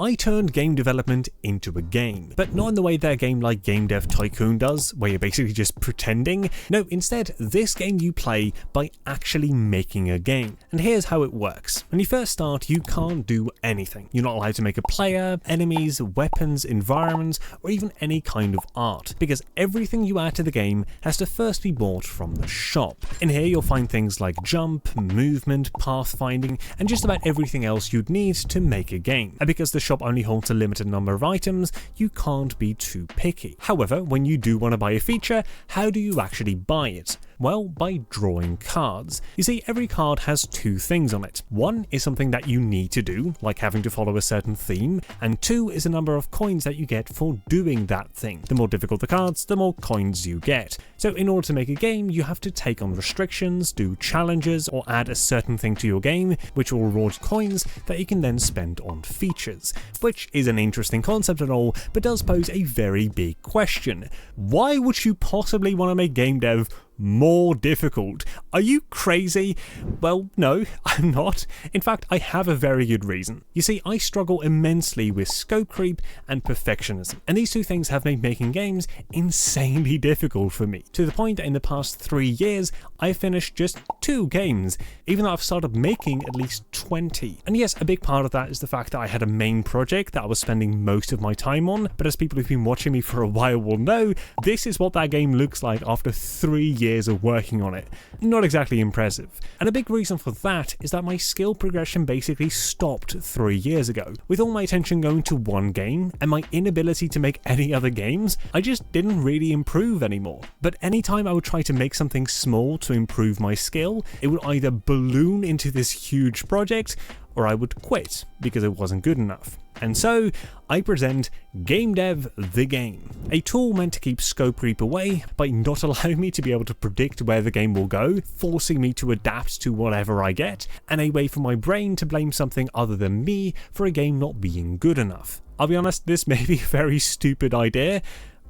I turned game development into a game, but not in the way that a game like Game Dev Tycoon does, where you're basically just pretending. No, instead, this game you play by actually making a game. And here's how it works. When you first start, you can't do anything. You're not allowed to make a player, enemies, weapons, environments, or even any kind of art, because everything you add to the game has to first be bought from the shop. In here, you'll find things like jump, movement, pathfinding, and just about everything else you'd need to make a game. And because the shop only holds a limited number of items, you can't be too picky. However, when you do want to buy a feature, how do you actually buy it? Well, by drawing cards. You see, every card has two things on it. One is something that you need to do, like having to follow a certain theme, and two is a number of coins that you get for doing that thing. The more difficult the cards, the more coins you get. So in order to make a game, you have to take on restrictions, do challenges, or add a certain thing to your game, which will reward coins that you can then spend on features. Which is an interesting concept and all, but does pose a very big question. Why would you possibly want to make game dev more difficult? Are you crazy? Well, no, I'm not. In fact, I have a very good reason. You see, I struggle immensely with scope creep and perfectionism, and these two things have made making games insanely difficult for me, to the point that in the past 3 years, I've finished just 2 games, even though I've started making at least 20. And yes, a big part of that is the fact that I had a main project that I was spending most of my time on, but as people who've been watching me for a while will know, this is what that game looks like after 3 years of working on it. Not exactly impressive. And a big reason for that is that my skill progression basically stopped 3 years ago. With all my attention going to one game and my inability to make any other games, I just didn't really improve anymore. But anytime I would try to make something small to improve my skill, it would either balloon into this huge project or I would quit because it wasn't good enough. And so, I present Game Dev the Game, a tool meant to keep scope creep away by not allowing me to be able to predict where the game will go, forcing me to adapt to whatever I get, and a way for my brain to blame something other than me for a game not being good enough. I'll be honest, this may be a very stupid idea,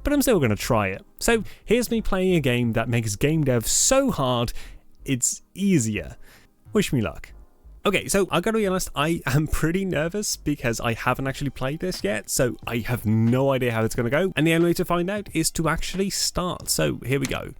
but I'm still going to try it. So here's me playing a game that makes game dev so hard, it's easier. Wish me luck. Okay, so I gotta be honest, I am pretty nervous because I haven't actually played this yet, so I have no idea how it's gonna go, and the only way to find out is to actually start, so here we go.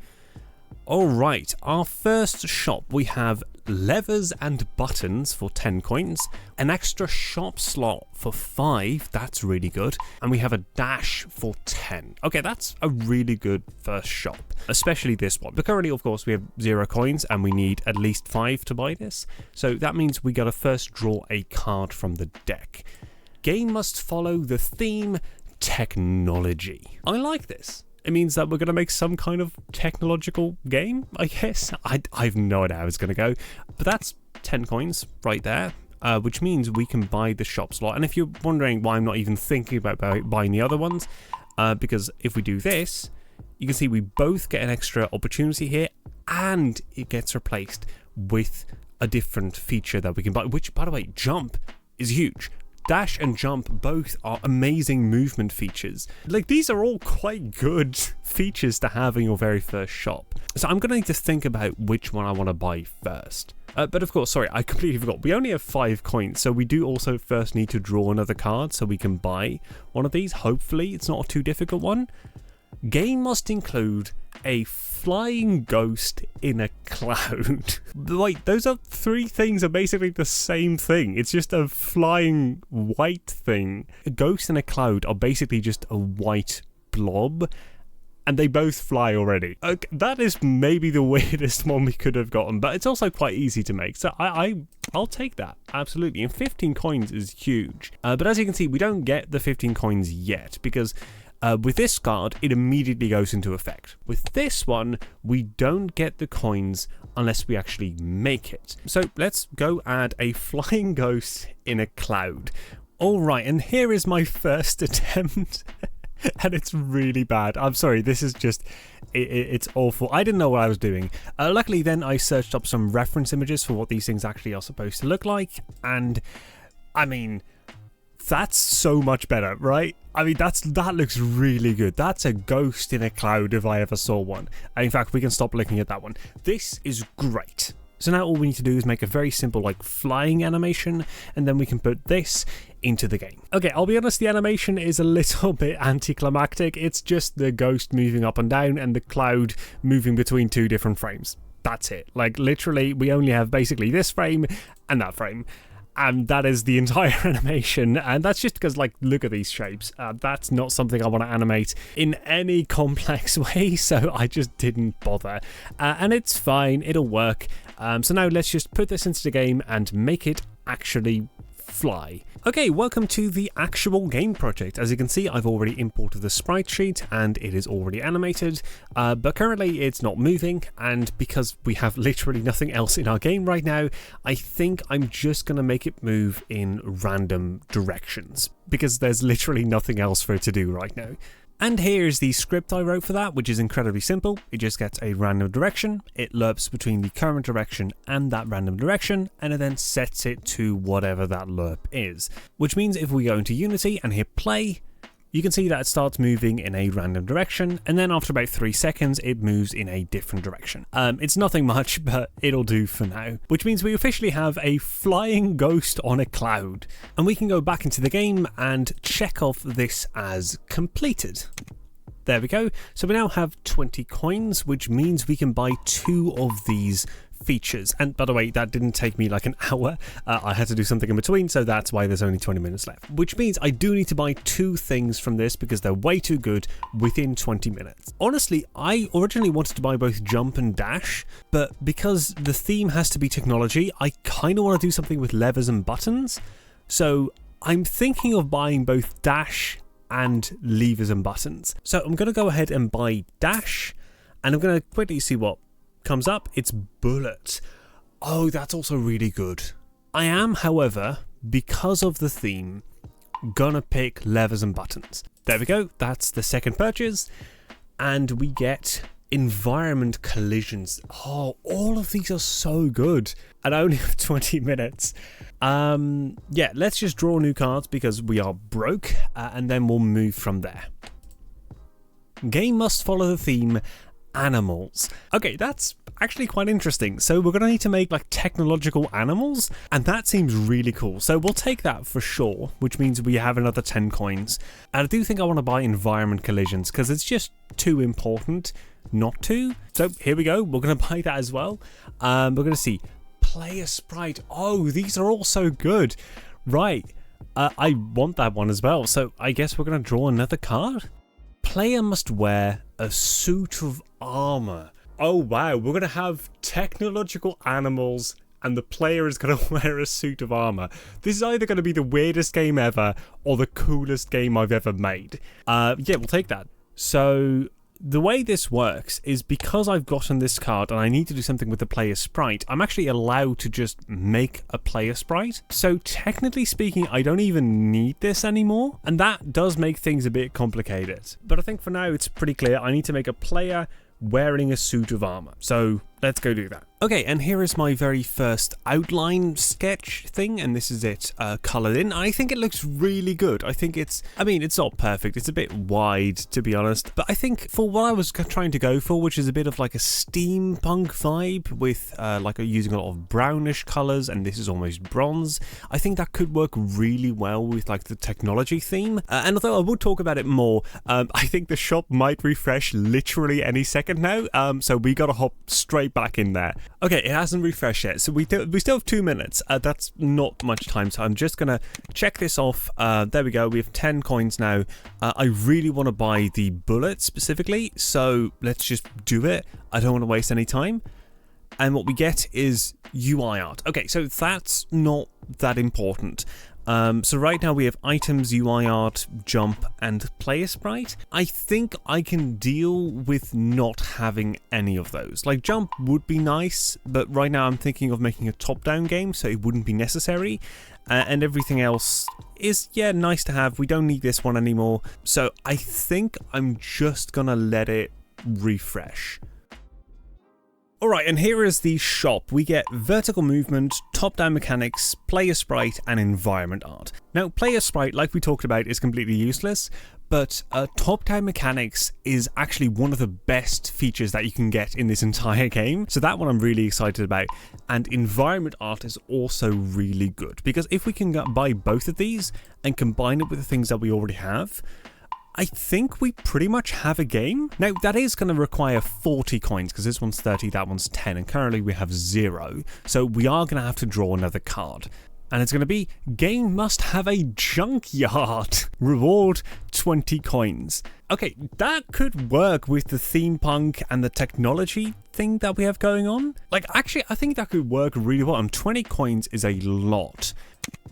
Alright, our first shop, we have levers and buttons for 10 coins, an extra shop slot for 5, that's really good, and we have a dash for 10. Okay, that's a really good first shop, especially this one. But currently, of course, we have 0 coins and we need at least 5 to buy this, so that means we gotta first draw a card from the deck. Game must follow the theme technology. I like this. It means that we're going to make some kind of technological game, I guess. I have no idea how it's going to go. But that's 10 coins right there, which means we can buy the shop slot. And if you're wondering why I'm not even thinking about buying the other ones, because if we do this, you can see we both get an extra opportunity here, and it gets replaced with a different feature that we can buy, which, by the way, jump is huge. Dash and jump both are amazing movement features. Like, these are all quite good features to have in your very first shop. So I'm going to need to think about which one I want to buy first. But of course, sorry, I completely forgot. We only have 5 coins, so we do also first need to draw another card so we can buy one of these. Hopefully, it's not a too difficult one. Game must include a flying ghost in a cloud. Wait, those are 3 things are basically the same thing. It's just a flying white thing. A ghost and a cloud are basically just a white blob, and they both fly already. Okay, that is maybe the weirdest one we could have gotten, but it's also quite easy to make, so I'll take that, absolutely. And 15 coins is huge. But as you can see, we don't get the 15 coins yet, because with this card, it immediately goes into effect. With this one, we don't get the coins unless we actually make it. So let's go add a flying ghost in a cloud. Alright, and here is my first attempt. And it's really bad. I'm sorry, this is just, it's awful. I didn't know what I was doing. Luckily then I searched up some reference images for what these things actually are supposed to look like. And, I mean, that's so much better, right? I mean, that looks really good. That's a ghost in a cloud if I ever saw one. And in fact, we can stop looking at that one. This is great. So now all we need to do is make a very simple like flying animation, and then we can put this into the game. Okay, I'll be honest, the animation is a little bit anticlimactic. It's just the ghost moving up and down and the cloud moving between two different frames. That's it. Like literally, we only have basically this frame and that frame. And that is the entire animation, and that's just because, like, look at these shapes. That's not something I want to animate in any complex way, so I just didn't bother. And it's fine, it'll work. So now let's just put this into the game and make it actually fly. Okay, welcome to the actual game project. As you can see, I've already imported the sprite sheet and it is already animated, but currently it's not moving, and because we have literally nothing else in our game right now, I think I'm just going to make it move in random directions, because there's literally nothing else for it to do right now. And here's the script I wrote for that, which is incredibly simple. It just gets a random direction, it lerps between the current direction and that random direction, and it then sets it to whatever that lerp is. Which means if we go into Unity and hit play, you can see that it starts moving in a random direction, and then after about 3 seconds, it moves in a different direction. It's nothing much, but it'll do for now. Which means we officially have a flying ghost on a cloud. And we can go back into the game and check off this as completed. There we go. So we now have 20 coins, which means we can buy 2 of these features. And by the way, that didn't take me like an hour. I had to do something in between, so that's why there's only 20 minutes left. Which means I do need to buy 2 things from this because they're way too good within 20 minutes. Honestly, I originally wanted to buy both jump and dash, but because the theme has to be technology, I kind of want to do something with levers and buttons. So I'm thinking of buying both dash and levers and buttons. So I'm going to go ahead and buy dash, and I'm going to quickly see what comes up. It's bullet. Oh, that's also really good. I am, however, because of the theme, gonna pick levers and buttons. There we go. That's the second purchase, and we get environment collisions. Oh, all of these are so good, and I only have 20 minutes. Yeah, let's just draw new cards because we are broke, and then we'll move from there. Game must follow the theme animals. Okay, that's actually quite interesting. So we're going to need to make like technological animals, and that seems really cool. So we'll take that for sure, which means we have another 10 coins. And I do think I want to buy environment collisions because it's just too important not to. So here we go. We're going to buy that as well. We're going to see player sprite. Oh, these are all so good. Right. I want that one as well. So I guess we're going to draw another card. Player must wear a suit of armor. Oh wow, we're going to have technological animals and the player is going to wear a suit of armor. This is either going to be the weirdest game ever or the coolest game I've ever made. Yeah, we'll take that. So the way this works is because I've gotten this card and I need to do something with the player sprite, I'm actually allowed to just make a player sprite. So technically speaking, I don't even need this anymore. And that does make things a bit complicated. But I think for now it's pretty clear. I need to make a player wearing a suit of armor. So let's go do that. Okay, and here is my very first outline sketch thing, and this is it colored in. I think it looks really good. I think it's not perfect. It's a bit wide, to be honest, but I think for what I was trying to go for, which is a bit of like a steampunk vibe with using a lot of brownish colors, and this is almost bronze, I think that could work really well with like the technology theme. And although I will talk about it more, I think the shop might refresh literally any second now, so we gotta hop straight back in there. Okay, it hasn't refreshed yet, so we still have 2 minutes. That's not much time, so I'm just gonna check this off. There we go, we have 10 coins now. I really want to buy the bullet specifically, so let's just do it. I don't want to waste any time. And what we get is UI art. Okay, so that's not that important. So right now we have items, UI art, jump, and player sprite. I think I can deal with not having any of those. Like jump would be nice, but right now I'm thinking of making a top-down game, so it wouldn't be necessary. And everything else is, yeah, nice to have. We don't need this one anymore. So I think I'm just gonna let it refresh. Alright, and here is the shop. We get vertical movement, top-down mechanics, player sprite, and environment art. Now, player sprite, like we talked about, is completely useless, but top-down mechanics is actually one of the best features that you can get in this entire game. So that one I'm really excited about. And environment art is also really good, because if we can buy both of these and combine it with the things that we already have, I think we pretty much have a game. Now, that is going to require 40 coins, because this one's 30, that one's 10, and currently we have 0. So we are going to have to draw another card. And it's going to be, game must have a junkyard. Reward 20 coins. Okay, that could work with the theme punk and the technology thing that we have going on. Like, actually, I think that could work really well. And 20 coins is a lot.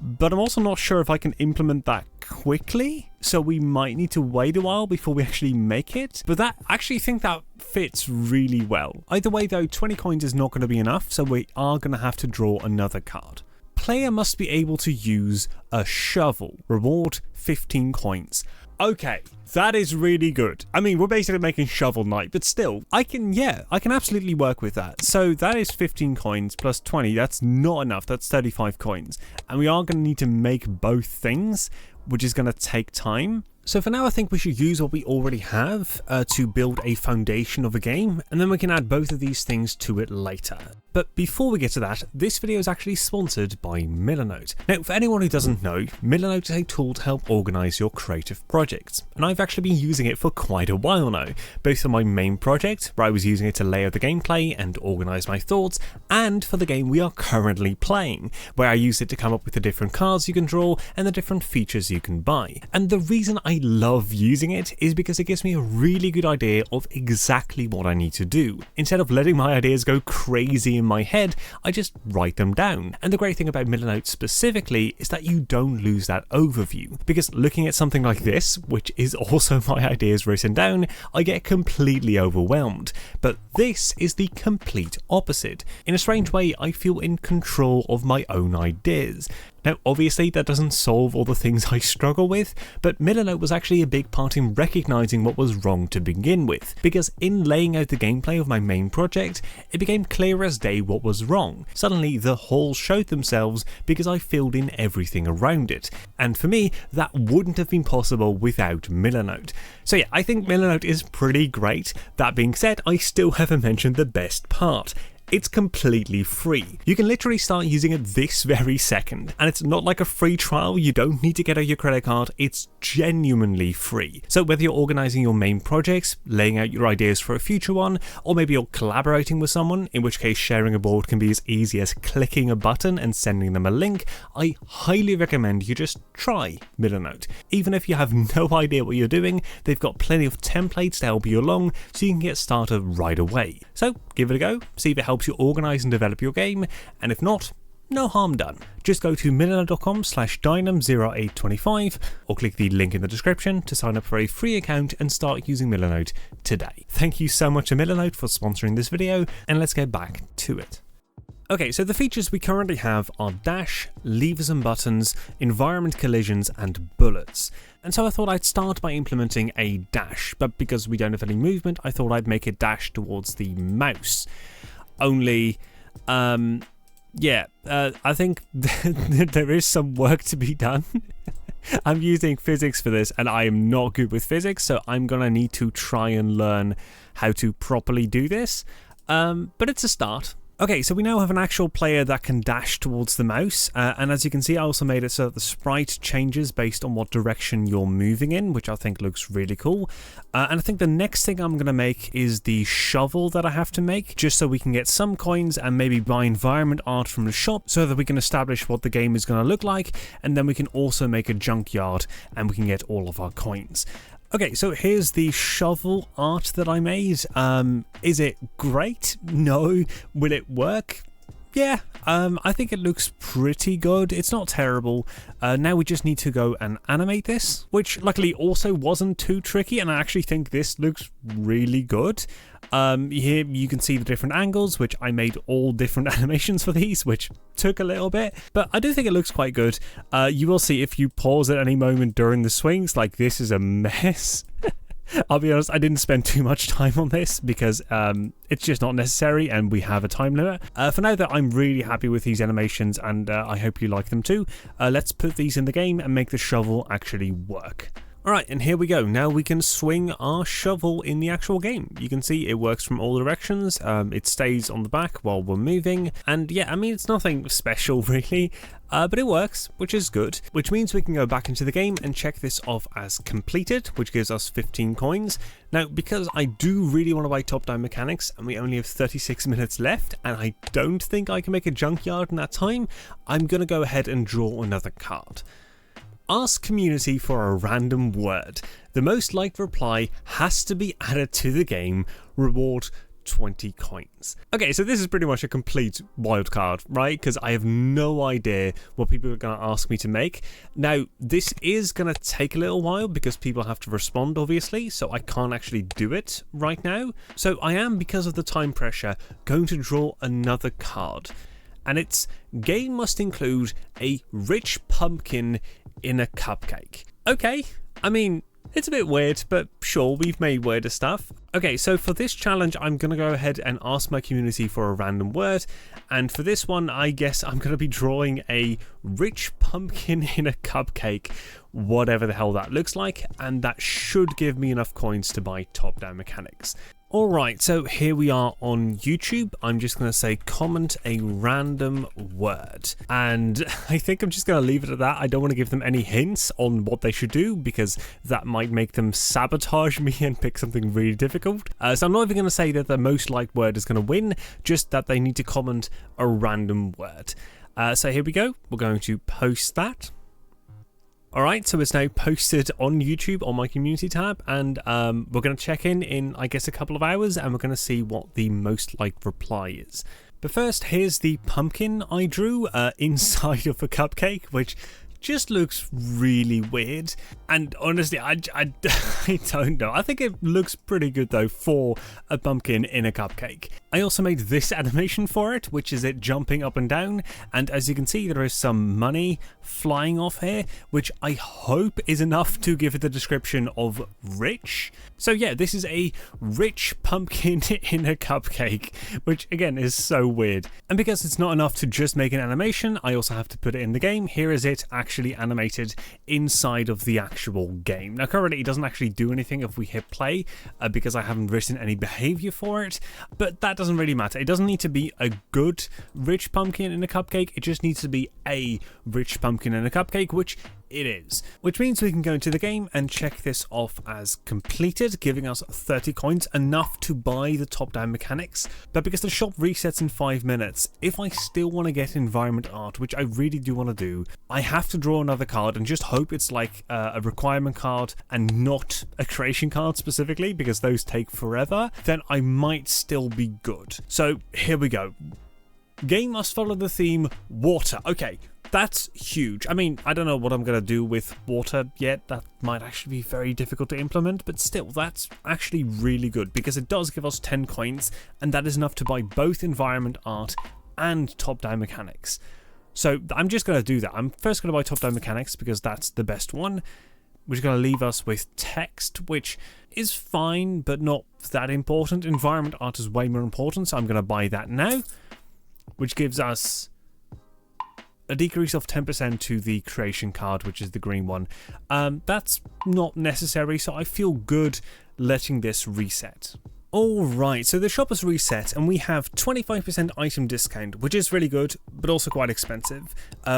But I'm also not sure if I can implement that quickly, so we might need to wait a while before we actually make it. But that, I actually think that fits really well. Either way though, 20 coins is not going to be enough, so we are going to have to draw another card. Player must be able to use a shovel. Reward 15 coins. Okay, that is really good. I mean, we're basically making Shovel Knight, but still, I can absolutely work with that. So that is 15 coins plus 20. That's not enough. That's 35 coins. And we are going to need to make both things, which is going to take time. So for now, I think we should use what we already have to build a foundation of a game, and then we can add both of these things to it later. But before we get to that, this video is actually sponsored by Milanote. Now, for anyone who doesn't know, Milanote is a tool to help organize your creative projects, and I've actually been using it for quite a while now, both for my main project, where I was using it to lay out the gameplay and organize my thoughts, and for the game we are currently playing, where I use it to come up with the different cards you can draw and the different features you can buy. And the reason I love using it is because it gives me a really good idea of exactly what I need to do. Instead of letting my ideas go crazy in my head, I just write them down. And the great thing about Milanote specifically is that you don't lose that overview, because looking at something like this, which is also my ideas written down, I get completely overwhelmed. But this is the complete opposite. In a strange way, I feel in control of my own ideas. Now, obviously, that doesn't solve all the things I struggle with, but Milanote was actually a big part in recognizing what was wrong to begin with, because in laying out the gameplay of my main project, it became clear as day what was wrong. Suddenly, the holes showed themselves because I filled in everything around it, and for me, that wouldn't have been possible without Milanote. So yeah, I think Milanote is pretty great. That being said, I still haven't mentioned the best part. It's completely free. You can literally start using it this very second, and it's not like a free trial. You don't need to get out your credit card. It's genuinely free. So whether you're organizing your main projects, laying out your ideas for a future one, or maybe you're collaborating with someone, in which case sharing a board can be as easy as clicking a button and sending them a link, I highly recommend you just try Milanote. Even if you have no idea what you're doing, they've got plenty of templates to help you along, so you can get started right away. So give it a go, see if it helps you organize and develop your game, and if not, no harm done. Just go to milanote.com/Deynum0825 or click the link in the description to sign up for a free account and start using Milanote today. Thank you so much to Milanote for sponsoring this video, and let's get back to it. Okay, so the features we currently have are dash, levers and buttons, environment collisions, and bullets. And so I thought I'd start by implementing a dash, but because we don't have any movement, I thought I'd make a dash towards the mouse. Only, I think there is some work to be done. I'm using physics for this, and I am not good with physics, so I'm gonna need to try and learn how to properly do this. But it's a start. Okay, so we now have an actual player that can dash towards the mouse, and as you can see, I also made it so that the sprite changes based on what direction you're moving in, which I think looks really cool. And I think the next thing I'm going to make is the shovel that I have to make, just so we can get some coins and maybe buy environment art from the shop so that we can establish what the game is going to look like, and then we can also make a junkyard and we can get all of our coins. Okay, so here's the shovel art that I made. Is it great? No. Will it work? Yeah, I think it looks pretty good. It's not terrible. Now we just need to go and animate this, which luckily also wasn't too tricky, and I actually think this looks really good. Here you can see the different angles, which I made all different animations for these, which took a little bit, but I do think it looks quite good. You will see if you pause at any moment during the swings, like this is a mess. I'll be honest, I didn't spend too much time on this because it's just not necessary and we have a time limit. For now though, I'm really happy with these animations and I hope you like them too. Let's put these in the game and make the shovel actually work. Alright, and here we go. Now we can swing our shovel in the actual game. You can see it works from all directions. It stays on the back while we're moving. And yeah, I mean, it's nothing special really, but it works, which is good. Which means we can go back into the game and check this off as completed, which gives us 15 coins. Now, because I do really want to buy top-down mechanics, and we only have 36 minutes left, and I don't think I can make a junkyard in that time, I'm going to go ahead and draw another card. Ask community for a random word. The most liked reply has to be added to the game. Reward 20 coins. Okay, so this is pretty much a complete wild card, right? Because I have no idea what people are going to ask me to make. Now, this is going to take a little while because people have to respond, obviously, so I can't actually do it right now. So I am, because of the time pressure, going to draw another card. And it's game must include a rich pumpkin in a cupcake. Okay, I mean, it's a bit weird, but sure, we've made weirder stuff. Okay, so for this challenge, I'm going to go ahead and ask my community for a random word. And for this one, I guess I'm going to be drawing a rich pumpkin in a cupcake, whatever the hell that looks like. And that should give me enough coins to buy top-down mechanics. Alright, so here we are on YouTube. I'm just going to say comment a random word. And I think I'm just going to leave it at that. I don't want to give them any hints on what they should do because that might make them sabotage me and pick something really difficult. So I'm not even going to say that the most liked word is going to win, just that they need to comment a random word. So here we go. We're going to post that. Alright, so it's now posted on YouTube on my community tab, and we're going to check in I guess a couple of hours, and we're going to see what the most liked reply is. But first, here's the pumpkin I drew inside of a cupcake, which just looks really weird. And honestly, I don't know. I think it looks pretty good though for a pumpkin in a cupcake. I also made this animation for it, which is it jumping up and down. And as you can see, there is some money flying off here, which I hope is enough to give it the description of rich. So yeah, this is a rich pumpkin in a cupcake, which again is so weird. And because it's not enough to just make an animation, I also have to put it in the game. Here is it actually animated inside of the actual game. Now currently it doesn't actually do anything if we hit play because I haven't written any behavior for it, but that doesn't really matter. It doesn't need to be a good rich pumpkin in a cupcake, it just needs to be a rich pumpkin in a cupcake, which it is. Which means we can go into the game and check this off as completed, giving us 30 coins, enough to buy the top-down mechanics. But because the shop resets in 5 minutes, if I still want to get environment art, which I really do want to do, I have to draw another card and just hope it's like a requirement card and not a creation card specifically, because those take forever. Then I might still be good. So here we go. Game must follow the theme water. Okay. That's huge. I mean, I don't know what I'm going to do with water yet. That might actually be very difficult to implement, but still, that's actually really good because it does give us 10 coins, and that is enough to buy both environment art and top-down mechanics. So I'm just going to do that. I'm first going to buy top-down mechanics because that's the best one, which is going to leave us with text, which is fine, but not that important. Environment art is way more important, so I'm going to buy that now, which gives us a decrease of 10% to the creation card, which is the green one. That's not necessary, so I feel good letting this reset. Alright, so the shop is reset and we have 25% item discount, which is really good, but also quite expensive.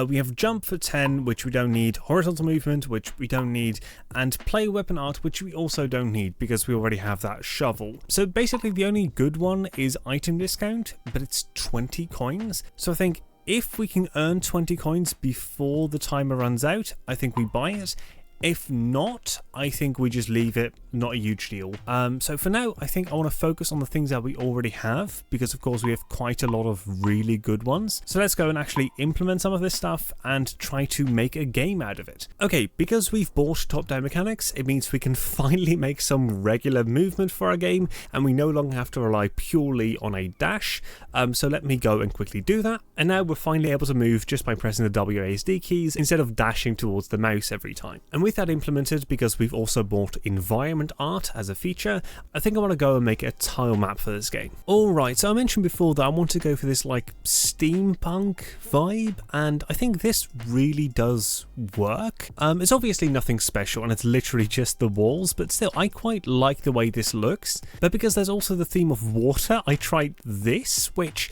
We have jump for 10, which we don't need, horizontal movement, which we don't need, and play weapon art, which we also don't need because we already have that shovel. So basically the only good one is item discount, but it's 20 coins. So I think if we can earn 20 coins before the timer runs out, I think we buy it. If not, I think we just leave it, not a huge deal. So for now, I think I want to focus on the things that we already have, because of course we have quite a lot of really good ones. So let's go and actually implement some of this stuff and try to make a game out of it. Okay, because we've bought top-down mechanics, it means we can finally make some regular movement for our game, and we no longer have to rely purely on a dash. So let me go and quickly do that. And now we're finally able to move just by pressing the WASD keys instead of dashing towards the mouse every time. And with that implemented, because we've also bought environment environment art as a feature, I think I want to go and make a tile map for this game. Alright, so I mentioned before that I want to go for this like steampunk vibe, and I think this really does work. It's obviously nothing special and it's literally just the walls, but still I quite like the way this looks. But because there's also the theme of water, I tried this, which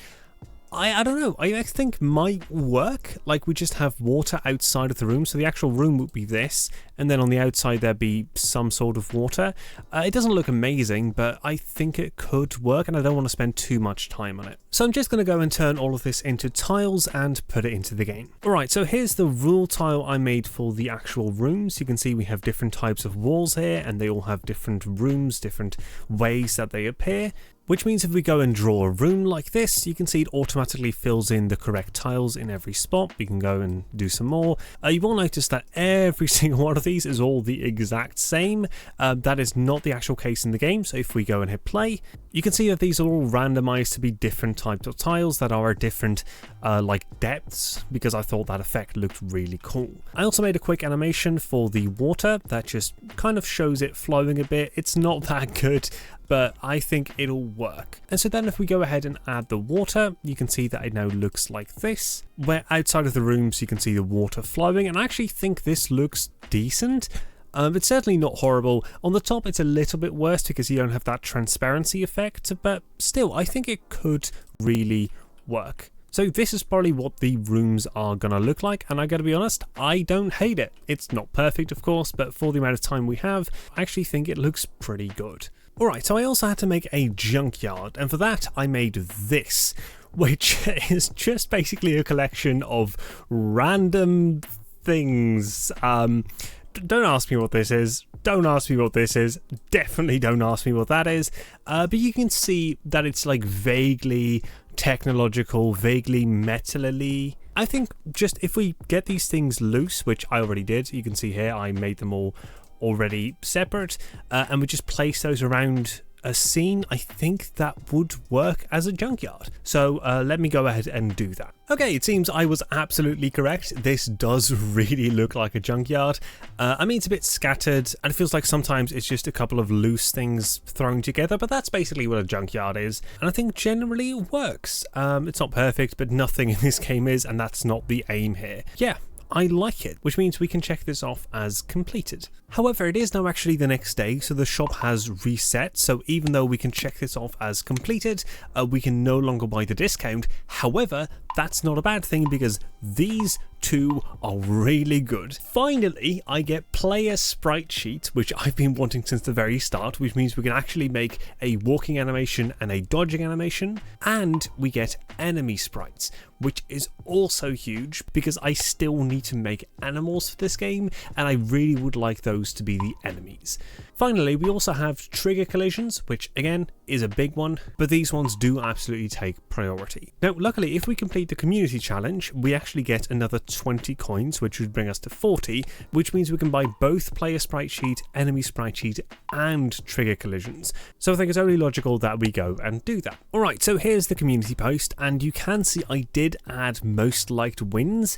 I don't know, I think might work. Like, we just have water outside of the room, so the actual room would be this, and then on the outside there'd be some sort of water. It doesn't look amazing, but I think it could work, and I don't want to spend too much time on it. So I'm just going to go and turn all of this into tiles and put it into the game. Alright, so here's the rule tile I made for the actual rooms. You can see we have different types of walls here, and they all have different rooms, different ways that they appear. Which means if we go and draw a room like this, you can see it automatically fills in the correct tiles in every spot. We can go and do some more. You will notice that every single one of these is all the exact same. That is not the actual case in the game, so if we go and hit play, you can see that these are all randomized to be different types of tiles that are different like depths, because I thought that effect looked really cool. I also made a quick animation for the water that just kind of shows it flowing a bit. It's not that good, but I think it'll work. And so then if we go ahead and add the water, you can see that it now looks like this, where outside of the rooms you can see the water flowing, and I actually think this looks decent. It's certainly not horrible. On the top it's a little bit worse because you don't have that transparency effect, but still I think it could really work. So this is probably what the rooms are gonna look like, and I gotta be honest, I don't hate it. It's not perfect of course, but for the amount of time we have, I actually think it looks pretty good. Alright, so I also had to make a junkyard, and for that I made this, which is just basically a collection of random things. Don't ask me what this is. Don't ask me what this is. Definitely don't ask me what that is. But you can see that it's like vaguely technological, vaguely metal-y. I think just if we get these things loose, which I already did, you can see here I made them all already separate, and we just place those around a scene, I think that would work as a junkyard. So let me go ahead and do that. Okay, it seems I was absolutely correct. This does really look like a junkyard. I mean, it's a bit scattered, and it feels like sometimes it's just a couple of loose things thrown together, but that's basically what a junkyard is, and I think generally it works. It's not perfect, but nothing in this game is, and that's not the aim here. Yeah, I like it, which means we can check this off as completed. However, it is now actually the next day, so the shop has reset, so even though we can check this off as completed, we can no longer buy the discount. However, that's not a bad thing because these two are really good. Finally, I get player sprite sheet, which I've been wanting since the very start, which means we can actually make a walking animation and a dodging animation, and we get enemy sprites, which is also huge because I still need to make animals for this game, and I really would like those to be the enemies. Finally, we also have trigger collisions, which again is a big one, but these ones do absolutely take priority. Now, luckily, if we complete the community challenge, we actually get another 20 coins, which would bring us to 40, which means we can buy both player sprite sheet, enemy sprite sheet, and trigger collisions. So I think it's only logical that we go and do that. Alright, so here's the community post, and you can see I did add most liked wins,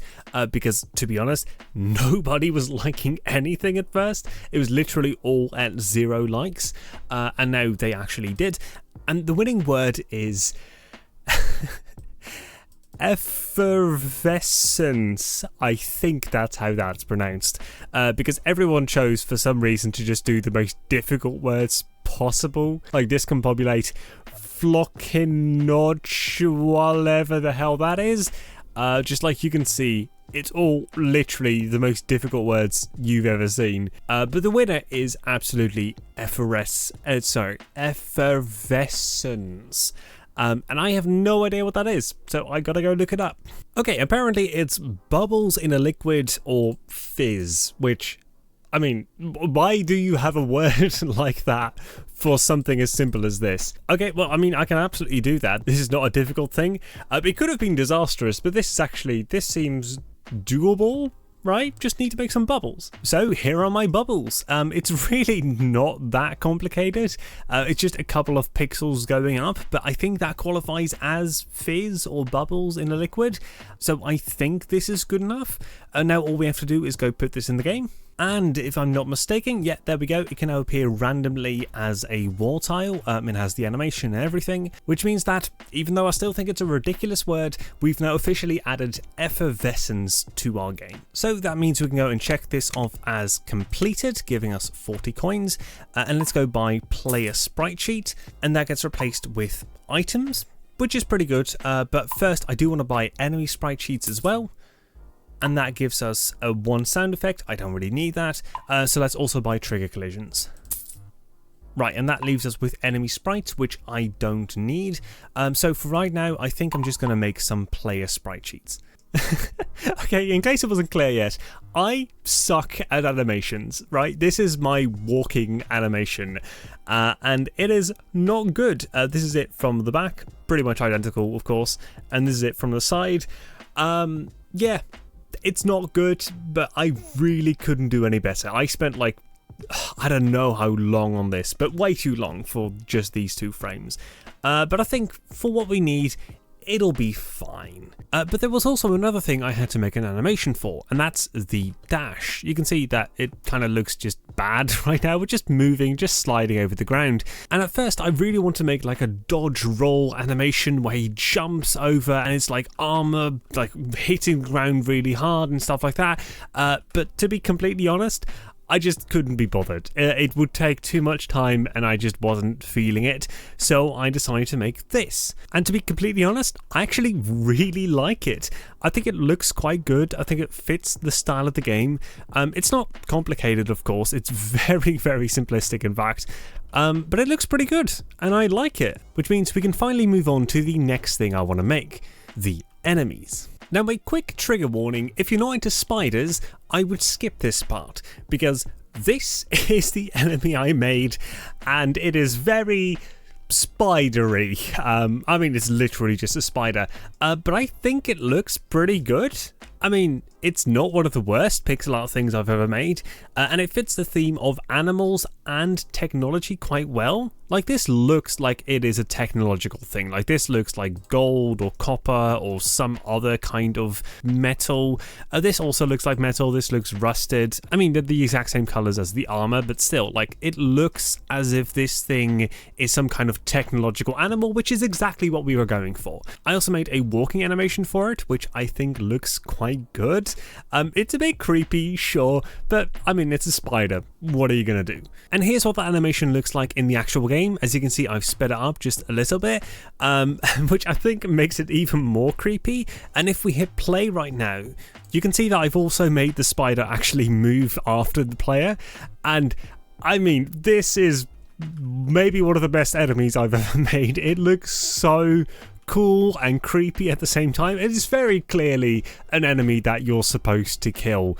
because to be honest, nobody was liking anything at first. It was literally all at 0 likes, and now they actually did. And the winning word is effervescence. I think that's how that's pronounced, because everyone chose for some reason to just do the most difficult words possible, like discombobulate, flockinodge, whatever the hell that is. Just like you can see, it's all literally the most difficult words you've ever seen. But the winner is absolutely effervescence. And I have no idea what that is, so I gotta go look it up. Okay, apparently it's bubbles in a liquid or fizz, which, I mean, why do you have a word like that for something as simple as this? Okay, well, I mean, I can absolutely do that. This is not a difficult thing. It could have been disastrous, but this seems doable, right? Just need to make some bubbles. So here are my bubbles. It's really not that complicated. It's just a couple of pixels going up, but I think that qualifies as fizz or bubbles in a liquid. So I think this is good enough. And now all we have to do is go put this in the game. And if I'm not mistaken, yeah, there we go. It can now appear randomly as a wall tile. It has the animation and everything, which means that even though I still think it's a ridiculous word, we've now officially added effervescence to our game. So that means we can go and check this off as completed, giving us 40 coins. And let's go buy player sprite sheet, and that gets replaced with items, which is pretty good. But first, I do want to buy enemy sprite sheets as well. And that gives us a 1 sound effect. I don't really need that. So let's also buy trigger collisions. Right, and that leaves us with enemy sprites, which I don't need. So for right now, I think I'm just going to make some player sprite sheets. Okay, in case it wasn't clear yet, I suck at animations, right? This is my walking animation, and it is not good. This is it from the back, pretty much identical, of course, and this is it from the side. Yeah. It's not good, but I really couldn't do any better. I spent like, I don't know how long on this, but way too long for just these 2 frames. But I think for what we need, it'll be fine. But there was also another thing I had to make an animation for, and that's the dash. You can see that it kind of looks just bad right now. We're just moving, just sliding over the ground. And at first, I really want to make like a dodge roll animation where he jumps over and it's like armor, like hitting the ground really hard and stuff like that. But to be completely honest, I just couldn't be bothered. It would take too much time and I just wasn't feeling it, so I decided to make this. And to be completely honest, I actually really like it. I think it looks quite good. I think it fits the style of the game. It's not complicated, of course. It's very, very simplistic, in fact. But it looks pretty good, and I like it, which means we can finally move on to the next thing I want to make, the enemies. Now, a quick trigger warning, if you're not into spiders, I would skip this part, because this is the enemy I made, and it is very spidery. I mean, it's literally just a spider, but I think it looks pretty good. I mean, it's not one of the worst pixel art things I've ever made, and it fits the theme of animals and technology quite well. Like, this looks like it is a technological thing. Like, this looks like gold or copper or some other kind of metal. This also looks like metal. This looks rusted. I mean, they're the exact same colors as the armor, but still, like, it looks as if this thing is some kind of technological animal, which is exactly what we were going for. I also made a walking animation for it, which I think looks quite good. It's a bit creepy, sure, but I mean, it's a spider. What are you gonna do? And here's what the animation looks like in the actual game. As you can see, I've sped it up just a little bit, which I think makes it even more creepy. And if we hit play right now, you can see that I've also made the spider actually move after the player. And I mean, this is maybe one of the best enemies I've ever made. It looks so cool and creepy at the same time. It is very clearly an enemy that you're supposed to kill.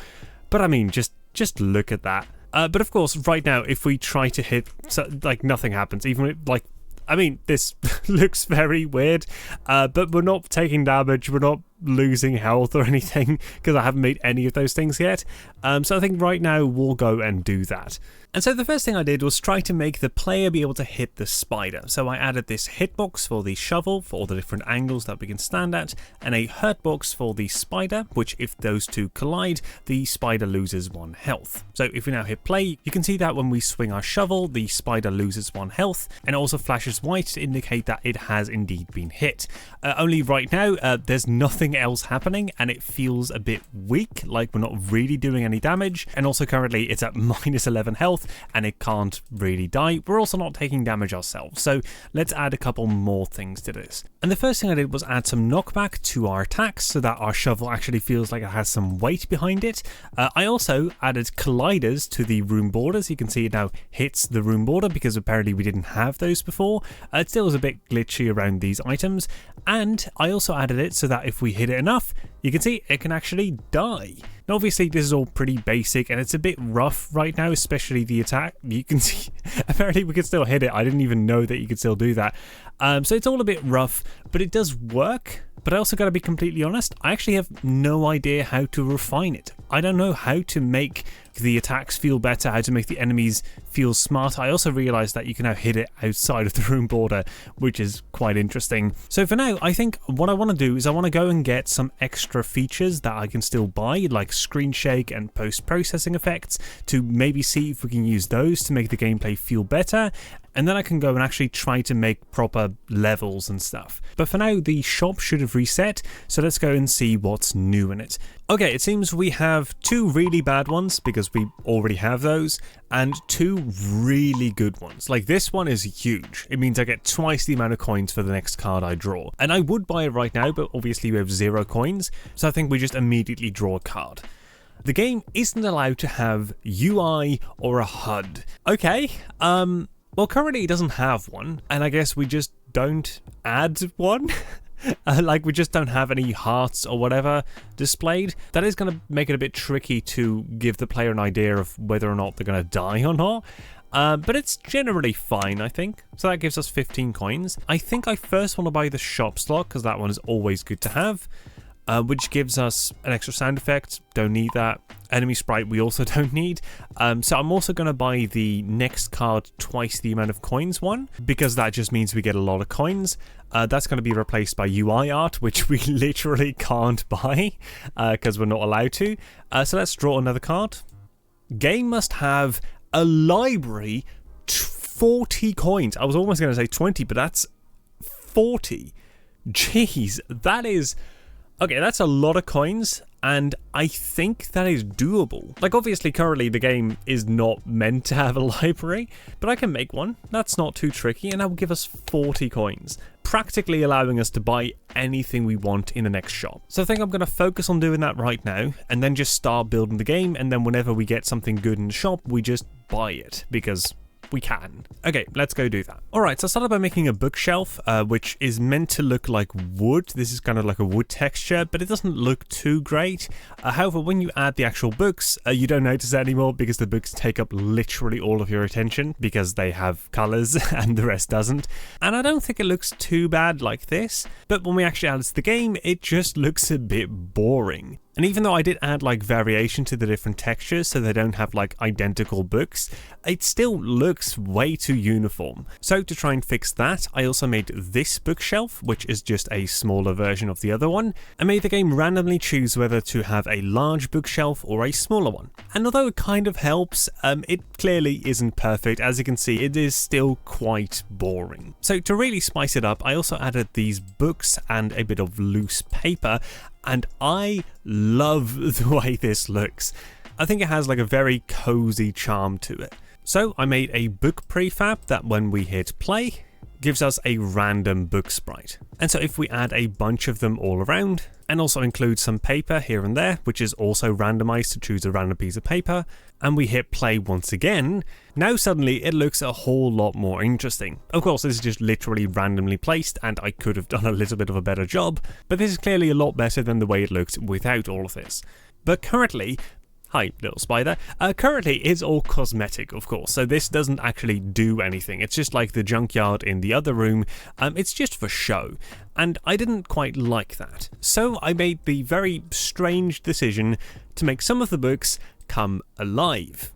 But I mean, just look at that. But of course, right now, if we try to hit, so, like, nothing happens. Even if, like, I mean, this looks very weird, but we're not taking damage, we're not losing health or anything, because I haven't made any of those things yet. So I think right now we'll go and do that. And so the first thing I did was try to make the player be able to hit the spider. So I added this hitbox for the shovel, for all the different angles that we can stand at, and a hurt box for the spider, which if those two collide, the spider loses 1 health. So if we now hit play, you can see that when we swing our shovel, the spider loses 1 health, and it also flashes white to indicate that it has indeed been hit. Only right now, there's nothing else happening, and it feels a bit weak, like we're not really doing any damage, and also currently it's at minus 11 health, and it can't really die. We're also not taking damage ourselves, so let's add a couple more things to this. And the first thing I did was add some knockback to our attacks so that our shovel actually feels like it has some weight behind it. I also added colliders to the room borders. You can see it now hits the room border because apparently we didn't have those before. It still is a bit glitchy around these items, and I also added it so that if we hit it enough, you can see it can actually die. Now obviously this is all pretty basic and it's a bit rough right now, especially the attack. You can see apparently we can still hit it. I didn't even know that you could still do that. So it's all a bit rough, but it does work. But I also got to be completely honest, I actually have no idea how to refine it. I don't know how to make the attacks feel better, how to make the enemies feel smarter. I also realized that you can now hit it outside of the room border, which is quite interesting. So for now, I think what I want to do is I want to go and get some extra features that I can still buy, like screen shake and post-processing effects, to maybe see if we can use those to make the gameplay feel better. And then I can go and actually try to make proper levels and stuff. But for now, the shop should have reset, so let's go and see what's new in it. Okay, it seems we have 2 really bad ones, because we already have those, and 2 really good ones. Like, this one is huge. It means I get twice the amount of coins for the next card I draw. And I would buy it right now, but obviously we have 0 coins, so I think we just immediately draw a card. The game isn't allowed to have UI or a HUD. Okay, well, currently it doesn't have one, and I guess we just don't add one. Like, we just don't have any hearts or whatever displayed. That is going to make it a bit tricky to give the player an idea of whether or not they're going to die or not. But it's generally fine, I think. So that gives us 15 coins. I think I first want to buy the shop slot, because that one is always good to have. Which gives us an extra sound effect. Don't need that. Enemy sprite we also don't need. So I'm also going to buy the next card twice the amount of coins one, because that just means we get a lot of coins. That's going to be replaced by UI art, which we literally can't buy because we're not allowed to. So let's draw another card. Game must have a library 40 coins. I was almost going to say 20, but that's 40. Jeez, that is... Okay, that's a lot of coins, and I think that is doable. Like, obviously, currently the game is not meant to have a library, but I can make one. That's not too tricky, and that will give us 40 coins, practically allowing us to buy anything we want in the next shop. So I think I'm going to focus on doing that right now, and then just start building the game, and then whenever we get something good in the shop, we just buy it, because... we can. Okay, let's go do that. Alright, so I started by making a bookshelf, which is meant to look like wood. This is kind of like a wood texture, but it doesn't look too great. However, when you add the actual books, you don't notice it anymore because the books take up literally all of your attention because they have colors and the rest doesn't. And I don't think it looks too bad like this, but when we actually add it to the game, it just looks a bit boring. And even though I did add like variation to the different textures so they don't have like identical books, it still looks way too uniform. So to try and fix that, I also made this bookshelf, which is just a smaller version of the other one, and made the game randomly choose whether to have a large bookshelf or a smaller one. And although it kind of helps, it clearly isn't perfect. As you can see, it is still quite boring. So to really spice it up, I also added these books and a bit of loose paper, and I love the way this looks. I think it has like a very cozy charm to it. So I made a book prefab that when we hit play, gives us a random book sprite. And so if we add a bunch of them all around, and also include some paper here and there, which is also randomized to choose a random piece of paper, and we hit play once again, now suddenly it looks a whole lot more interesting. Of course, this is just literally randomly placed, and I could have done a little bit of a better job, but this is clearly a lot better than the way it looked without all of this. But currently, hi, little spider. Currently, it's all cosmetic, of course, so this doesn't actually do anything. It's just like the junkyard in the other room. It's just for show, and I didn't quite like that. So I made the very strange decision to make some of the books come alive.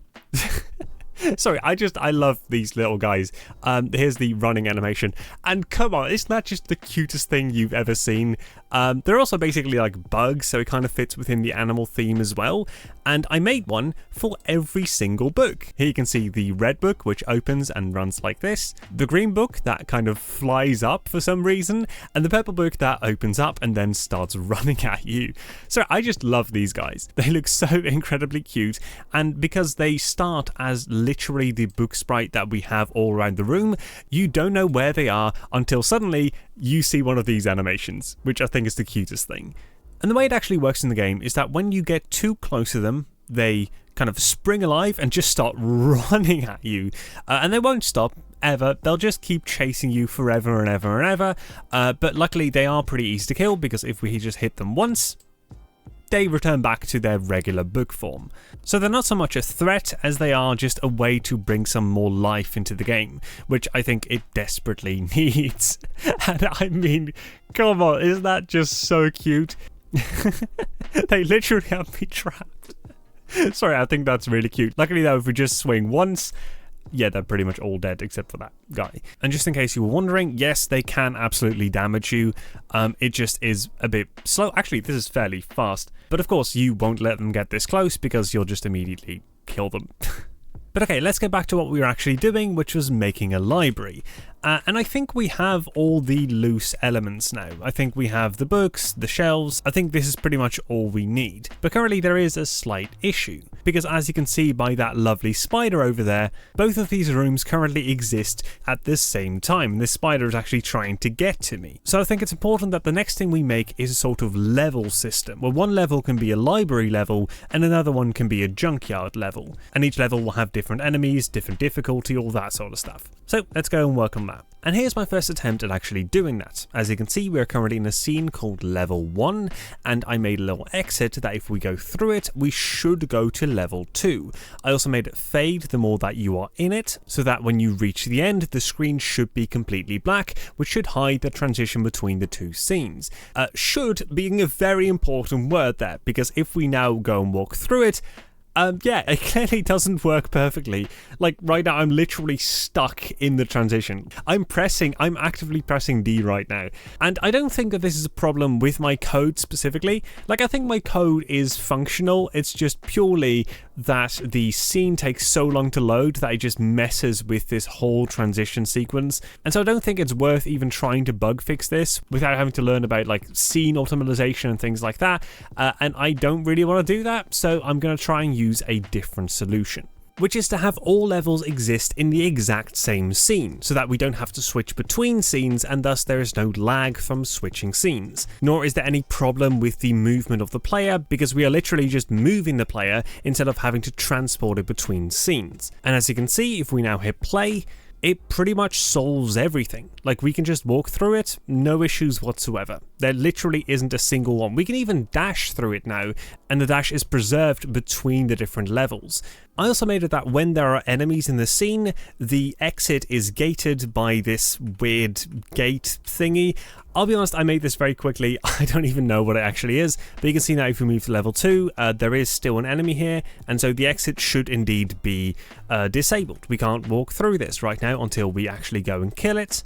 Sorry, I love these little guys. Here's the running animation. And come on, isn't that just the cutest thing you've ever seen? They're also basically like bugs, so it kind of fits within the animal theme as well. And I made one for every single book. Here you can see the red book, which opens and runs like this. The green book that kind of flies up for some reason. And the purple book that opens up and then starts running at you. So I just love these guys. They look so incredibly cute. And because they start as literally the book sprite that we have all around the room, you don't know where they are until suddenly you see one of these animations, which I think is the cutest thing. And the way it actually works in the game is that when you get too close to them, they kind of spring alive and just start running at you. And they won't stop ever. They'll just keep chasing you forever and ever and ever. But luckily they are pretty easy to kill because if we just hit them once, they return back to their regular book form. So they're not so much a threat as they are just a way to bring some more life into the game, which I think it desperately needs. And I mean, come on, isn't that just so cute? They literally have me trapped. Sorry, I think that's really cute. Luckily though, if we just swing once, yeah, they're pretty much all dead except for that guy. And just in case you were wondering, yes, they can absolutely damage you. It just is a bit slow. Actually, this is fairly fast. But of course, you won't let them get this close because you'll just immediately kill them. But okay, let's get back to what we were actually doing, which was making a library. And I think we have all the loose elements now. I think we have the books, the shelves. I think this is pretty much all we need. But currently there is a slight issue, because as you can see by that lovely spider over there, both of these rooms currently exist at the same time. And this spider is actually trying to get to me. So I think it's important that the next thing we make is a sort of level system, where one level can be a library level and another one can be a junkyard level. And each level will have different enemies, different difficulty, all that sort of stuff. So let's go and work on that. And here's my first attempt at actually doing that. As you can see, we're currently in a scene called level 1, and I made a little exit that if we go through it, we should go to level 2. I also made it fade the more that you are in it, so that when you reach the end, the screen should be completely black, which should hide the transition between the two scenes. Should being a very important word there, because if we now go and walk through it, yeah, it clearly doesn't work perfectly. Like right now, I'm literally stuck in the transition. I'm actively pressing D right now. And I don't think that this is a problem with my code specifically. Like, I think my code is functional. It's just purely that the scene takes so long to load that it just messes with this whole transition sequence. And so I don't think it's worth even trying to bug fix this without having to learn about like scene optimization and things like that. And I don't really want to do that. So I'm going to try and use a different solution, which is to have all levels exist in the exact same scene, so that we don't have to switch between scenes and thus there is no lag from switching scenes. Nor is there any problem with the movement of the player, because we are literally just moving the player instead of having to transport it between scenes. And as you can see, if we now hit play, it pretty much solves everything. Like, we can just walk through it, no issues whatsoever. There literally isn't a single one. We can even dash through it now, and the dash is preserved between the different levels. I also made it that when there are enemies in the scene, the exit is gated by this weird gate thingy. I'll be honest, I made this very quickly. I don't even know what it actually is, but you can see now if we move to level 2, there is still an enemy here, and so the exit should indeed be disabled. We can't walk through this right now until we actually go and kill it.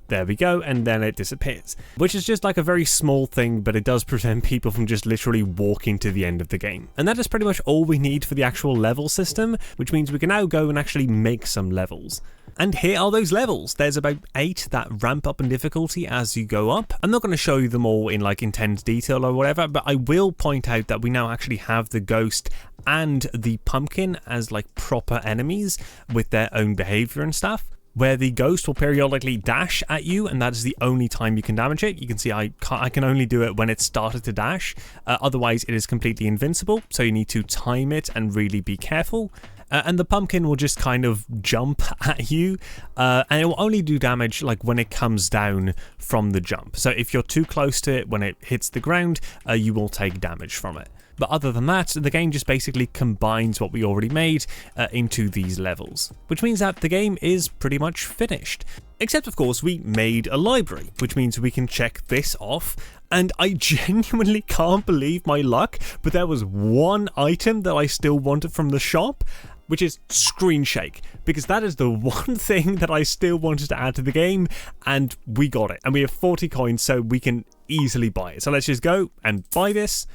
There we go, and then it disappears. Which is just like a very small thing, but it does prevent people from just literally walking to the end of the game. And that is pretty much all we need for the actual level system, which means we can now go and actually make some levels. And here are those levels. There's about 8 that ramp up in difficulty as you go up. I'm not going to show you them all in like intense detail or whatever, but I will point out that we now actually have the ghost and the pumpkin as like proper enemies with their own behavior and stuff, where the ghost will periodically dash at you, and that is the only time you can damage it. You can see I can only do it when it started to dash. Otherwise, it is completely invincible, so you need to time it and really be careful. And the pumpkin will just kind of jump at you, and it will only do damage like when it comes down from the jump. So if you're too close to it when it hits the ground, you will take damage from it. But other than that, the game just basically combines what we already made into these levels, which means that the game is pretty much finished. Except, of course, we made a library, which means we can check this off. And I genuinely can't believe my luck, but there was one item that I still wanted from the shop, which is screen shake, because that is the one thing that I still wanted to add to the game, and we got it. And we have 40 coins, so we can easily buy it. So let's just go and buy this.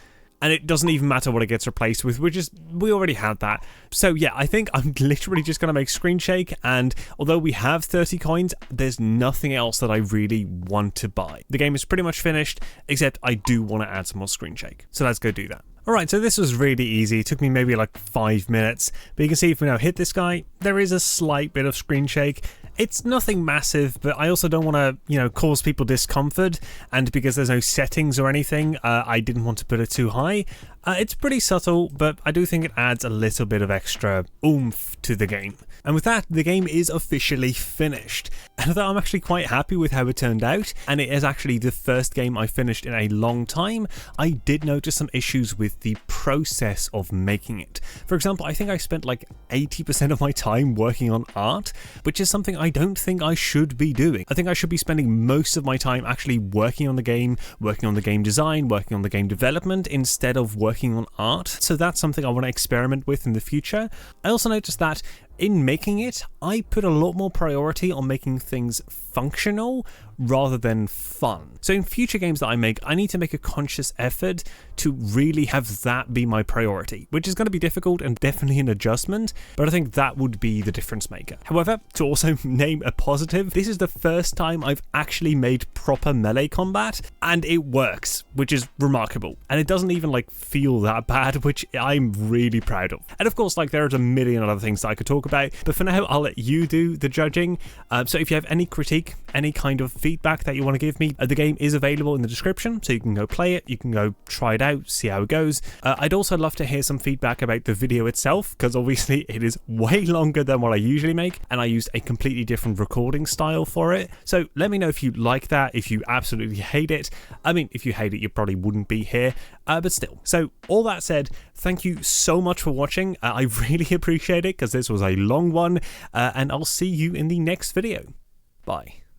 And it doesn't even matter what it gets replaced with, we already had that. So yeah, I think I'm literally just going to make screen shake, and although we have 30 coins, there's nothing else that I really want to buy. The game is pretty much finished, except I do want to add some more screen shake. So let's go do that. Alright, so this was really easy. It took me maybe like 5 minutes, but you can see if we now hit this guy, there is a slight bit of screen shake. It's nothing massive, but I also don't want to, cause people discomfort, and because there's no settings or anything, I didn't want to put it too high. It's pretty subtle, but I do think it adds a little bit of extra oomph to the game. And with that, the game is officially finished. And although I'm actually quite happy with how it turned out, and it is actually the first game I finished in a long time, I did notice some issues with the process of making it. For example, I think I spent like 80% of my time working on art, which is something I don't think I should be doing. I think I should be spending most of my time actually working on the game design, working on the game development, instead of working on art. So that's something I want to experiment with in the future. I also noticed that in making it, I put a lot more priority on making things functional rather than fun. So in future games that I make, I need to make a conscious effort to really have that be my priority, which is going to be difficult and definitely an adjustment, but I think that would be the difference maker. However, to also name a positive, this is the first time I've actually made proper melee combat, and it works, which is remarkable. And it doesn't even like feel that bad, which I'm really proud of. And of course, like there's a million other things that I could talk about, but for now, I'll let you do the judging. So if you have any critique, any kind of feedback that you want to give me, the game is available in the description, so you can go play it, you can go try it out, see how it goes. I'd also love to hear some feedback about the video itself, because obviously it is way longer than what I usually make, and I used a completely different recording style for it. So let me know if you like that, if you absolutely hate it. I mean, if you hate it, you probably wouldn't be here, but still. So all that said, thank you so much for watching. I really appreciate it, because this was a long one, and I'll see you in the next video. Bye.